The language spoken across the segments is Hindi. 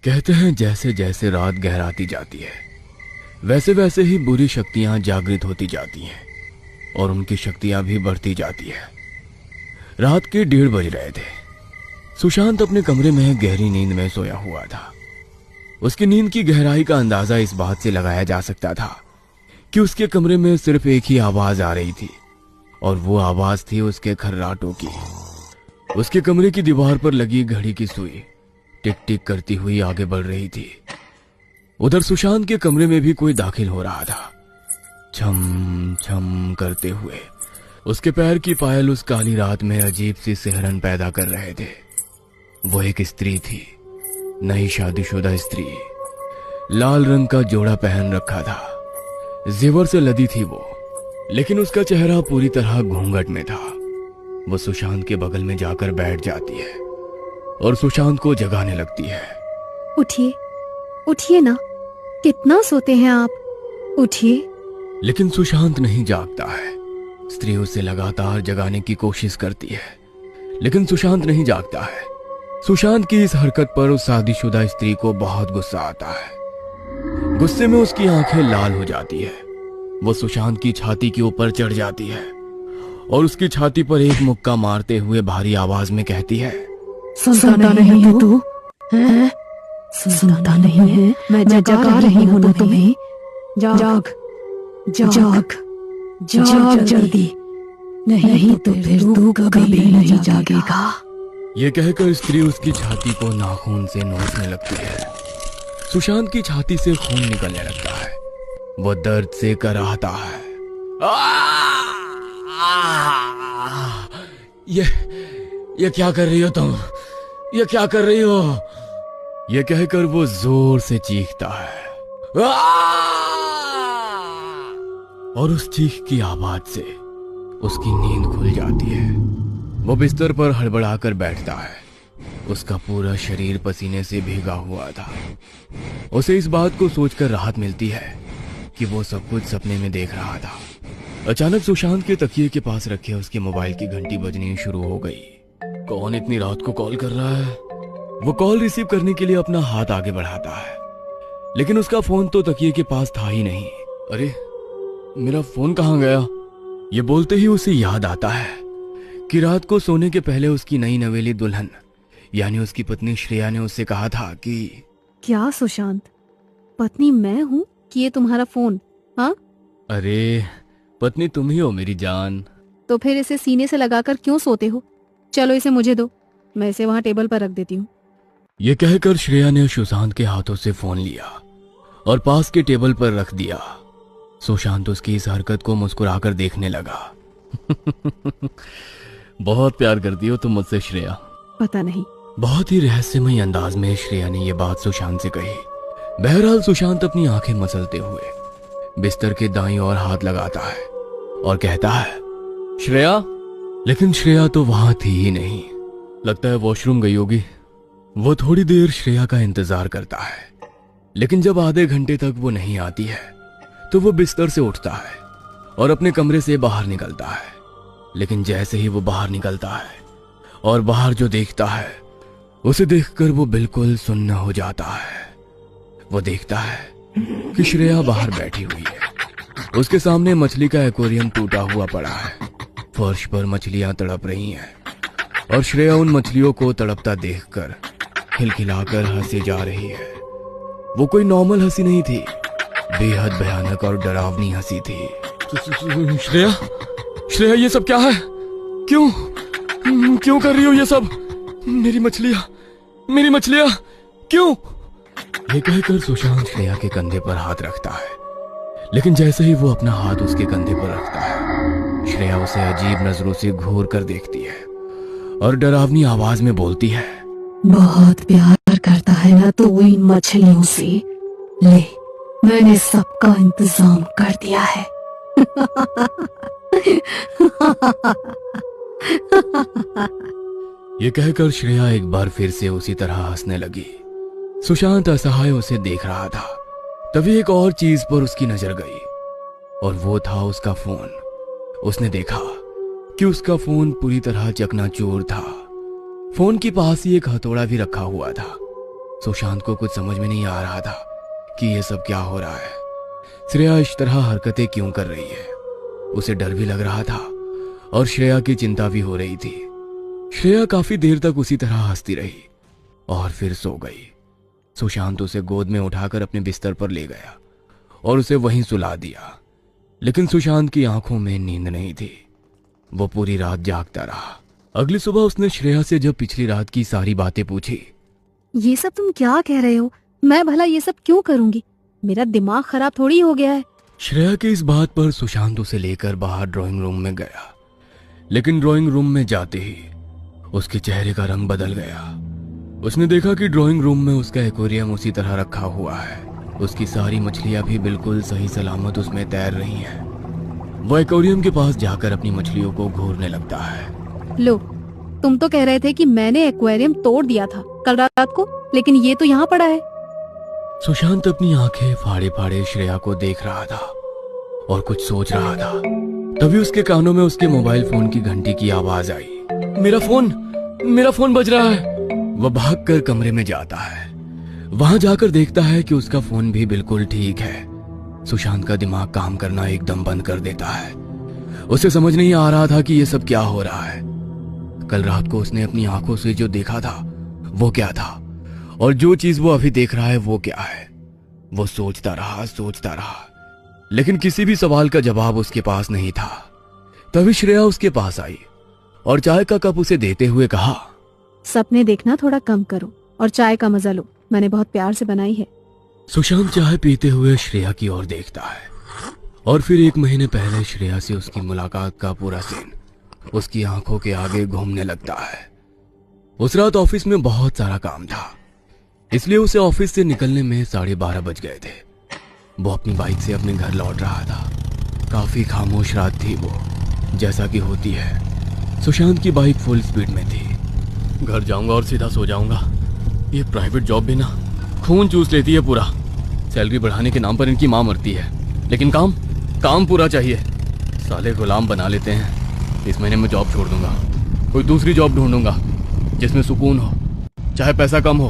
कहते हैं जैसे जैसे रात गहराती जाती है वैसे वैसे ही बुरी शक्तियां जागृत होती जाती हैं और उनकी शक्तियां भी बढ़ती जाती है। रात के 1:30 बज रहे थे। सुशांत अपने कमरे में गहरी नींद में सोया हुआ था। उसकी नींद की गहराई का अंदाजा इस बात से लगाया जा सकता था कि उसके कमरे में सिर्फ एक ही आवाज आ रही थी और वो आवाज थी उसके खर्राटों की। उसके कमरे की दीवार पर लगी घड़ी की सुई टिक टिक करती हुई आगे बढ़ रही थी। उधर सुशांत के कमरे में भी कोई दाखिल हो रहा था। छम छम करते हुए उसके पैर की पायल उस काली रात में अजीब सी सिहरन पैदा कर रहे थे। वो एक स्त्री थी, नई शादीशुदा स्त्री। लाल रंग का जोड़ा पहन रखा था, जेवर से लदी थी वो, लेकिन उसका चेहरा पूरी तरह घूंघट में था। वो सुशांत के बगल में जाकर बैठ जाती है और सुशांत को जगाने लगती है। उठिए, उठिए ना, कितना सोते हैं आप, उठिए। लेकिन सुशांत नहीं जागता है। स्त्री उसे लगातार जगाने की कोशिश करती है, लेकिन सुशांत नहीं जागता है। सुशांत की इस हरकत पर उस शादीशुदा स्त्री को बहुत गुस्सा आता है। गुस्से में उसकी आंखें लाल हो जाती है। वो सुशांत की छाती के ऊपर चढ़ जाती है और उसकी छाती पर एक मुक्का मारते हुए भारी आवाज में कहती है, सुनता नहीं है तू? हैं? सुनता नहीं है? मैं जगा रही हूँ ना तुम्हें। जाग, जाग, जाग जल्दी, नहीं तो फिर तू कभी नहीं जागेगा। ये कहकर स्त्री उसकी छाती को नाखून से नोचने लगती है। सुशांत की छाती से खून निकलने लगता है। वो दर्द से कराहता है। ये क्या कर रही हो तुम? ये क्या कर रही हो? ये कहकर वो जोर से चीखता है और उस चीख की आवाज से उसकी नींद खुल जाती है। वो बिस्तर पर हड़बड़ाकर बैठता है। उसका पूरा शरीर पसीने से भीगा हुआ था। उसे इस बात को सोचकर राहत मिलती है कि वो सब कुछ सपने में देख रहा था। अचानक सुशांत के तकिए के पास रखे उसके मोबाइल की घंटी बजनी शुरू हो गई। कौन इतनी रात को कॉल कर रहा है? वो कॉल रिसीव करने के लिए अपना हाथ आगे बढ़ाता है, लेकिन उसका फोन तो तकिए के पास था ही नहीं। अरे, मेरा फोन कहाँ गया? ये बोलते ही उसे याद आता है कि रात को सोने के पहले उसकी नई नवेली दुल्हन यानी उसकी पत्नी श्रेया ने उससे कहा था कि क्या सुशांत, पत्नी मैं हूँ कि ये तुम्हारा फोन? हाँ, अरे पत्नी तुम ही हो मेरी जान। तो फिर इसे सीने से लगाकर क्यों सोते हो? चलो इसे मुझे दो, मैं इसे वहां टेबल पर रख देती हूँ। ये कहकर श्रेया ने सुशांत के हाथों से फोन लिया और पास के टेबल पर रख दिया। सुशांत उसकी इस हरकत को मुस्कुराकर देखने लगा। बहुत प्यार करती हो तुम मुझसे श्रेया। पता नहीं। बहुत ही रहस्यमय अंदाज में श्रेया ने यह बात सुशांत से कही। बहरहाल सुशांत अपनी आंखें मसलते हुए बिस्तर के दाईं ओर हाथ लगाता है और कहता है, श्रेया। लेकिन श्रेया तो वहां थी ही नहीं। लगता है वॉशरूम गई होगी। वो थोड़ी देर श्रेया का इंतजार करता है, लेकिन जब आधे घंटे तक वो नहीं आती है तो वो बिस्तर से उठता है और अपने कमरे से बाहर निकलता है। लेकिन जैसे ही वो बाहर निकलता है और बाहर जो देखता है उसे देखकर वो बिल्कुल सुन्न हो जाता है। वो देखता है कि श्रेया बाहर बैठी हुई है। उसके सामने मछली का एक्वेरियम टूटा हुआ पड़ा है। फर्श पर मछलियां तड़प रही हैं और श्रेया उन मछलियों को तड़पता देखकर खिलखिलाकर हंसी जा रही है। वो कोई नॉर्मल हंसी नहीं थी, बेहद भयानक और डरावनी हंसी थी। श्रेया, श्रेया ये सब क्या है? क्यों कर रही हो ये सब? मेरी मछलियां क्यों? ये कहकर सुशांत श्रेया के कंधे पर हाथ रखता है, लेकिन जैसे ही वो अपना हाथ उसके कंधे पर रखता है, श्रेया उसे अजीब नजरों से घूर कर देखती है और डरावनी आवाज में बोलती है, बहुत प्यार करता है ना तो इन मछलियों से। ले, मैंने सबका इंतजाम कर दिया है। ये कहकर श्रेया एक बार फिर से उसी तरह हंसने लगी। सुशांत असहाय उसे देख रहा था। तभी एक और चीज पर उसकी नजर गई और वो था उसका फोन। उसने देखा कि उसका फोन पूरी तरह चकनाचूर था। फोन के पास ही एक हथौड़ा भी रखा हुआ था। सुशांत को कुछ समझ में नहीं आ रहा था कि ये सब क्या हो रहा है। श्रेया इस तरह हरकतें क्यों कर रही है। उसे डर भी लग रहा था और श्रेया की चिंता भी हो रही थी। श्रेया काफी देर तक उसी तरह हंसती रही और फिर सो गई। सुशांत उसे गोद में उठाकर अपने बिस्तर पर ले गया और उसे वहीं सुला दिया। लेकिन सुशांत की आंखों में नींद नहीं थी। वो पूरी रात जागता रहा। अगली सुबह उसने श्रेया से जब पिछली रात की सारी बातें पूछी। ये सब तुम क्या कह रहे हो? मैं भला ये सब क्यों करूंगी? मेरा दिमाग खराब थोड़ी हो गया है। श्रेया की इस बात पर सुशांत उसे लेकर बाहर ड्राइंग रूम में गया। लेकिन ड्राइंग रूम में जाते ही उसके चेहरे का रंग बदल गया। उसने देखा कि ड्राइंग रूम में उसका एक्वेरियम उसी तरह रखा हुआ है। उसकी सारी मछलियां भी बिल्कुल सही सलामत उसमें तैर रही हैं। वो एक्वेरियम के पास जाकर अपनी मछलियों को घूरने लगता है। लो, तुम तो कह रहे थे कि मैंने एक्वेरियम तोड़ दिया था कल रात को, लेकिन ये तो यहाँ पड़ा है। सुशांत अपनी आंखें फाड़े फाड़े श्रेया को देख रहा था और कुछ सोच रहा था। तभी उसके कानों में उसके मोबाइल फोन की घंटी की आवाज आई। मेरा फोन बज रहा है। वह भागकर कमरे में जाता है। वहां जाकर देखता है कि उसका फोन भी बिल्कुल ठीक है। सुशांत का दिमाग काम करना एकदम बंद कर देता है। उसे समझ नहीं आ रहा था कि ये सब क्या हो रहा है। कल रात को उसने अपनी आंखों से जो देखा था वो क्या था, और जो चीज वो अभी देख रहा है वो क्या है। वो सोचता रहा, लेकिन किसी भी सवाल का जवाब उसके पास नहीं था। तभी श्रेया उसके पास आई और चाय का कप उसे देते हुए कहा, सपने देखना थोड़ा कम करो और चाय का मजा लो, मैंने बहुत प्यार से बनाई है। सुशांत चाय पीते हुए श्रेया की ओर देखता है और फिर 1 महीने पहले श्रेया से उसकी मुलाकात का पूरा सीन उसकी आंखों के आगे घूमने लगता है। उस रात ऑफिस में बहुत सारा काम था, इसलिए उसे ऑफिस से निकलने में 12:30 बज गए थे। वो अपनी बाइक से अपने घर लौट रहा था। काफी खामोश रात थी वो, जैसा कि होती है। सुशांत की बाइक फुल स्पीड में थी। घर जाऊंगा और सीधा सो जाऊंगा। ये प्राइवेट जॉब भी ना खून चूस लेती है पूरा। सैलरी बढ़ाने के नाम पर इनकी मां मरती है, लेकिन काम पूरा चाहिए। साले गुलाम बना लेते हैं। इस महीने में जॉब छोड़ दूंगा, कोई दूसरी जॉब ढूंढूंगा जिसमें सुकून हो, चाहे पैसा कम हो,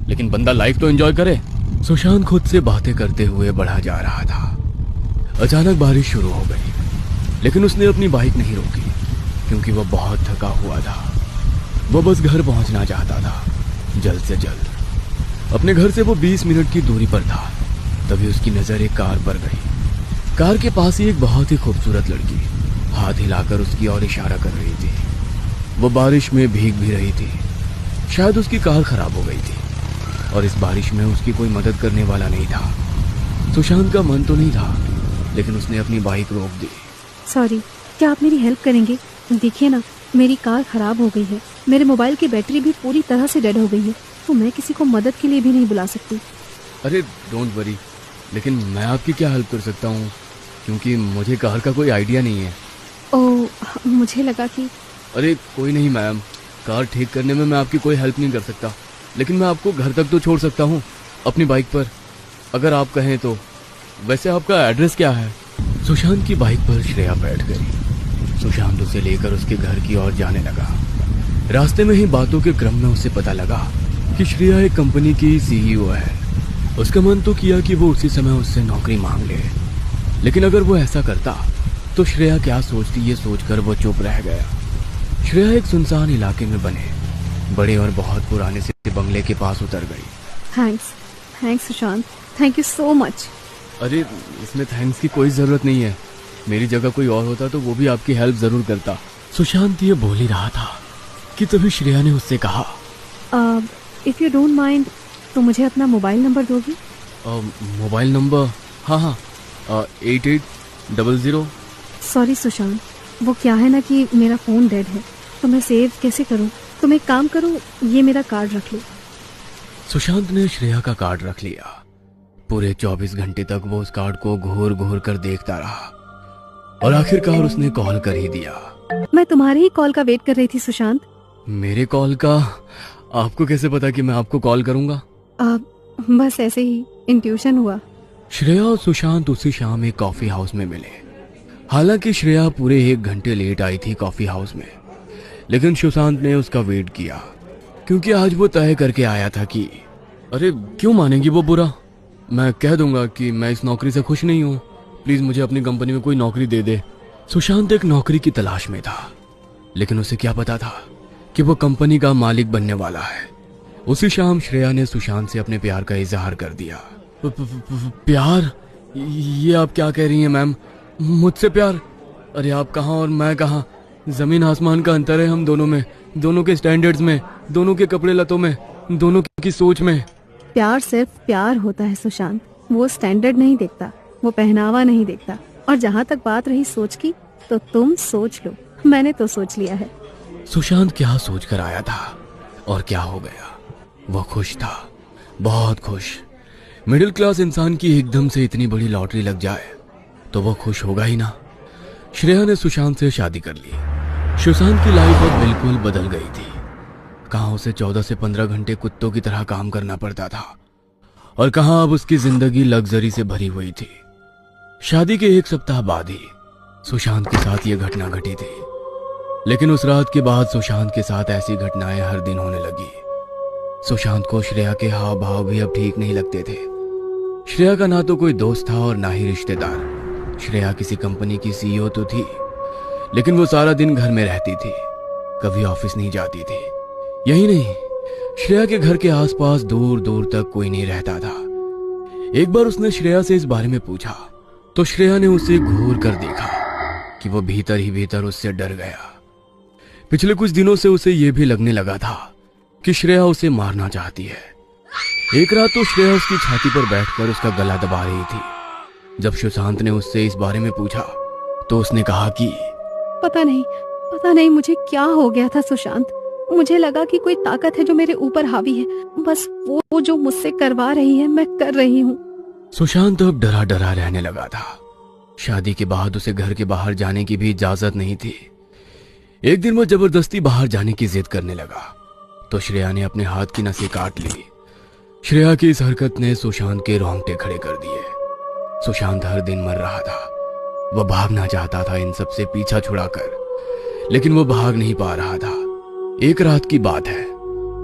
लेकिन बंदा लाइफ तो एंजॉय करे। सुशांत खुद से बातें करते हुए बढ़ा जा रहा था। अचानक बारिश शुरू हो गई, लेकिन उसने अपनी बाइक नहीं रोकी क्योंकि वह बहुत थका हुआ था। वह बस घर पहुंचना चाहता था जल्द से जल्द। अपने घर से वो 20 मिनट की दूरी पर था। तभी उसकी नजर एक कार पर गई। कार के पास ही एक बहुत ही खूबसूरत लड़की हाथ हिलाकर उसकी ओर इशारा कर रही थी। वो बारिश में भीग भी रही थी। शायद उसकी कार खराब हो गई थी और इस बारिश में उसकी कोई मदद करने वाला नहीं था। सुशांत का मन तो नहीं था, लेकिन उसने अपनी बाइक रोक दी। सॉरी, क्या आप मेरी हेल्प करेंगे? देखिए ना, मेरी कार खराब हो गई है। मेरे मोबाइल की बैटरी भी पूरी तरह से डेड हो गई है, तो मैं किसी को मदद के लिए भी नहीं बुला सकती। अरे डोंट वरी, लेकिन मैं आपकी क्या हेल्प कर सकता हूँ, क्योंकि मुझे कार का कोई आइडिया नहीं है। ओह, मुझे लगा कि... अरे कोई नहीं मैम, कार ठीक करने में मैं आपकी कोई हेल्प नहीं कर सकता, लेकिन मैं आपको घर तक तो छोड़ सकता हूँ अपनी बाइक पर, अगर आप कहें तो। वैसे आपका एड्रेस क्या है? सुशांत की बाइक पर श्रेया बैठ गई। सुशांत उसे लेकर उसके घर की ओर जाने लगा। रास्ते में ही बातों के क्रम में उसे पता लगा कि श्रेया एक कंपनी की सीईओ है। उसका मन तो किया कि वो उसी समय उससे नौकरी मांग ले, लेकिन अगर वो ऐसा करता तो श्रेया क्या सोचती, ये सोचकर वो चुप रह गया। श्रेया एक सुनसान इलाके में बने बड़े और बहुत पुराने से बंगले के पास उतर गई। Thanks Sushant, thank you so much. अरे इसमें थैंक्स की कोई जरूरत नहीं है। मेरी जगह कोई और होता तो वो भी आपकी हेल्प जरूर करता। सुशांत ये बोल ही रहा था कि तभी श्रेया ने उससे कहा, इफ यू डोंट माइंड तो मुझे अपना मोबाइल नंबर दोगी? Mobile number? हाँ, 8800। सॉरी सुशांत, वो क्या है ना कि मेरा फ़ोन डेड है, तो मैं सेव कैसे करूं? तुम एक काम करो, ये मेरा कार्ड रख लो। सुशांत ने श्रेया का कार्ड रख लिया। पूरे 24 घंटे तक वो उस कार्ड को घूर घूर कर देखता रहा और आखिरकार उसने कॉल कर ही दिया। मैं तुम्हारे ही कॉल का वेट कर रही थी सुशांत। मेरे कॉल का? आपको कैसे पता कि मैं आपको कॉल करूंगा? बस ऐसे ही इंट्यूशन हुआ। श्रेया और सुशांत उसी शाम एक कॉफी हाउस में मिले। हालांकि श्रेया पूरे 1 घंटे लेट आई थी कॉफी हाउस में, लेकिन सुशांत ने उसका वेट किया क्योंकि आज वो तय करके आया था कि अरे क्यों मानेगी वो बुरा? मैं कह दूंगा कि मैं इस नौकरी से खुश नहीं हूँ, प्लीज मुझे अपनी कंपनी में कोई नौकरी दे दे। सुशांत एक नौकरी की तलाश में था, लेकिन उसे क्या पता था कि वो कंपनी का मालिक बनने वाला है। उसी शाम श्रेया ने सुशांत से अपने प्यार का इजहार कर दिया। प्यार? ये आप क्या कह रही हैं मैम? मुझसे प्यार? अरे आप कहाँ और मैं कहाँ, जमीन आसमान का अंतर है हम दोनों में, दोनों के स्टैंडर्ड्स में, दोनों के कपड़े लतों में, दोनों की सोच में। प्यार सिर्फ प्यार होता है सुशांत, वो स्टैंडर्ड नहीं देखता, वो पहनावा नहीं देखता। और जहाँ तक बात रही सोच की, तो तुम सोच लो, मैंने तो सोच लिया है। सुशांत क्या सोच कर आया था और क्या हो गया? वो खुश था, बहुत खुश। मिडिल क्लास इंसान की एकदम से इतनी बड़ी लॉटरी लग जाए तो वो खुश होगा ही ना। श्रेया ने सुशांत से शादी कर ली। सुशांत की लाइफ अब बिल्कुल बदल गई थी। कहाँ उसे 14 से 15 घंटे कुत्तों की तरह काम करना पड़ता था, और कहाँ अब उसकी जिंदगी लग्जरी से भरी हुई थी। शादी के 1 सप्ताह बाद ही सुशांत के साथ ये घटना घटी थी, लेकिन उस रात के बाद सुशांत के साथ ऐसी घटनाएं हर दिन होने लगी। सुशांत को श्रेया के हाव भाव भी अब ठीक नहीं लगते थे। श्रेया का ना तो कोई दोस्त था और ना ही रिश्तेदार। श्रेया किसी कंपनी की सीईओ तो थी, लेकिन वो सारा दिन घर में रहती थी, कभी ऑफिस नहीं जाती थी। यही नहीं, श्रेया के घर के आसपास दूर दूर तक कोई नहीं रहता था। एक बार उसने श्रेया से इस बारे में पूछा तो श्रेया ने उसे घूर कर देखा कि वो भीतर ही भीतर उससे डर गया। पिछले कुछ दिनों से उसे यह भी लगने लगा था कि श्रेया उसे मारना चाहती है। एक रात तो श्रेया उसकी छाती पर बैठकर उसका गला दबा रही थी। जब सुशांत ने उससे इस बारे में पूछा तो उसने कहा कि पता नहीं मुझे क्या हो गया था सुशांत। मुझे लगा कि कोई ताकत है जो मेरे ऊपर हावी है, बस वो जो मुझसे करवा रही है मैं कर रही हूँ। सुशांत अब डरा डरा रहने लगा था। शादी के बाद उसे घर के बाहर जाने की भी इजाजत नहीं थी। एक दिन वो जबरदस्ती बाहर जाने की जिद करने लगा तो श्रेया ने अपने हाथ की नसें काट ली। श्रेया की इस हरकत ने सुशांत के रोंगटे खड़े कर दिए। सुशांत हर दिन मर रहा था। वह भागना चाहता था इन सब से पीछा छुड़ाकर, लेकिन वो भाग नहीं पा रहा था। एक रात की बात है,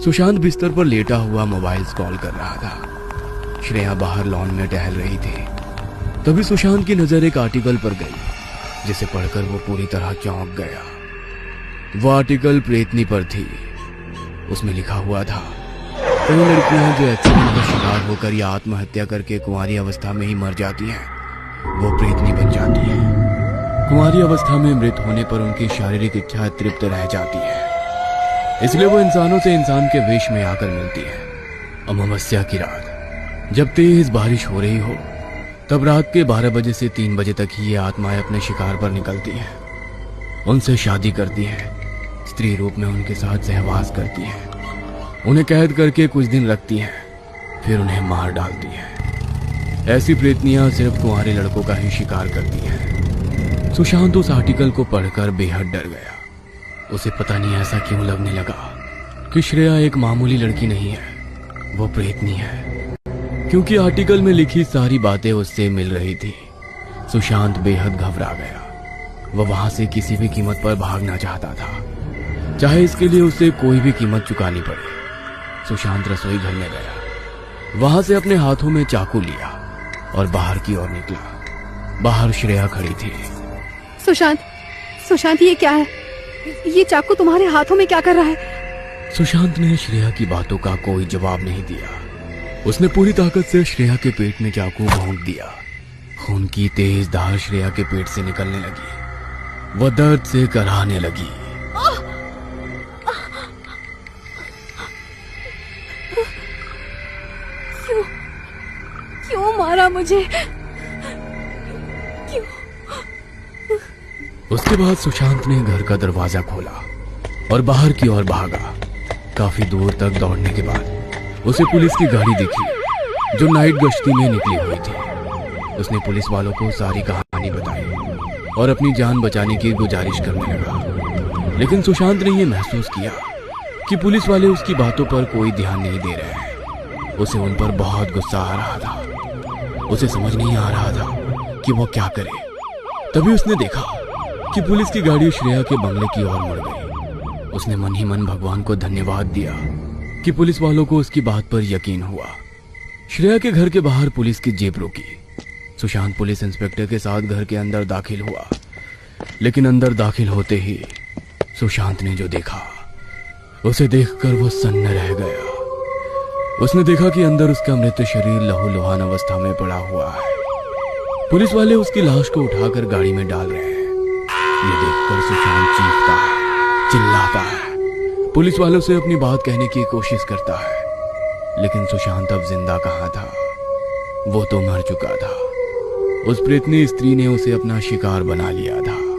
सुशांत बिस्तर पर लेटा हुआ मोबाइल स्क्रॉल कर रहा था। श्रेया बाहर लॉन में टहल रही थी। तभी सुशांत की नजर एक आर्टिकल पर गई, जिसे पढ़कर वो पूरी तरह चौंक गया। वो आर्टिकल प्रेतनी पर थी। उसमें लिखा हुआ था, कई लड़कियां जो एक्सीडेंट का शिकार होकर या आत्महत्या करके कुंवारी अवस्था में ही मर जाती हैं, वो प्रेतनी बन जाती है। कुंवारी अवस्था में मृत होने पर उनकी शारीरिक इच्छा तृप्त रह जाती है, इसलिए वो इंसानों से इंसान के वेश में आकर मिलती है। अमावस्या की रात जब तेज बारिश हो रही हो, तब रात के 12 बजे से 3 बजे तक ही ये आत्माएं अपने शिकार पर निकलती हैं। उनसे शादी करती हैं, स्त्री रूप में उनके साथ सहवास करती हैं, उन्हें कैद करके कुछ दिन रखती हैं, फिर उन्हें मार डालती हैं। ऐसी प्रेतनियां सिर्फ कुंवारे लड़कों का ही शिकार करती हैं। सुशांत उस आर्टिकल को पढ़कर बेहद डर गया। उसे पता नहीं ऐसा क्यों लगने लगा कि श्रेया एक मामूली लड़की नहीं है, वो प्रेतनी है, क्योंकि आर्टिकल में लिखी सारी बातें उससे मिल रही थी। सुशांत बेहद घबरा गया। वह वहां से किसी भी कीमत पर भागना चाहता था, चाहे इसके लिए उसे कोई भी कीमत चुकानी पड़े। सुशांत रसोई घर में गया, वहां से अपने हाथों में चाकू लिया और बाहर की ओर निकला। बाहर श्रेया खड़ी थी। सुशांत ये क्या है? ये चाकू तुम्हारे हाथों में क्या कर रहा है? सुशांत ने श्रेया की बातों का कोई जवाब नहीं दिया। उसने पूरी ताकत से श्रेया के पेट में चाकू भोंक दिया। खून की तेज धार श्रेया के पेट से निकलने लगी। वह दर्द से कराहने लगी। क्यों मारा मुझे? क्यों? उसके बाद सुशांत ने घर का दरवाजा खोला और बाहर की ओर भागा। काफी दूर तक दौड़ने के बाद उसे पुलिस की गाड़ी दिखी जो नाइट गश्ती में निकली हुई थी। उसने पुलिस वालों को सारी कहानी बताई और अपनी जान बचाने की गुजारिश करने लगा, लेकिन सुशांत ने यह महसूस किया कि पुलिस वाले उसकी बातों पर कोई ध्यान नहीं दे रहे हैं। उसे उन पर बहुत गुस्सा आ रहा था। उसे समझ नहीं आ रहा था कि वो क्या करे। तभी उसने देखा कि पुलिस की गाड़ी श्रेया के बंगले की ओर मुड़ गई। उसने मन ही मन भगवान को धन्यवाद दिया कि पुलिस वालों को उसकी बात पर यकीन हुआ। श्रेया के घर के बाहर पुलिस की जीप रुकी। सुशांत पुलिस इंस्पेक्टर के साथ घर के अंदर दाखिल हुआ, लेकिन अंदर दाखिल होते ही सुशांत ने जो देखा उसे देखकर वो सन्न रह गया। उसने देखा कि अंदर उसका मृत शरीर लहूलुहान अवस्था में पड़ा हुआ है। पुलिस वाले उसकी लाश को उठाकर गाड़ी में डाल रहे हैं। ये देखकर सुशांत चीखता है, चिल्लाता है, पुलिस वालों से अपनी बात कहने की कोशिश करता है, लेकिन सुशांत अब जिंदा कहाँ था, वो तो मर चुका था। उस प्रेतनी स्त्री ने उसे अपना शिकार बना लिया था।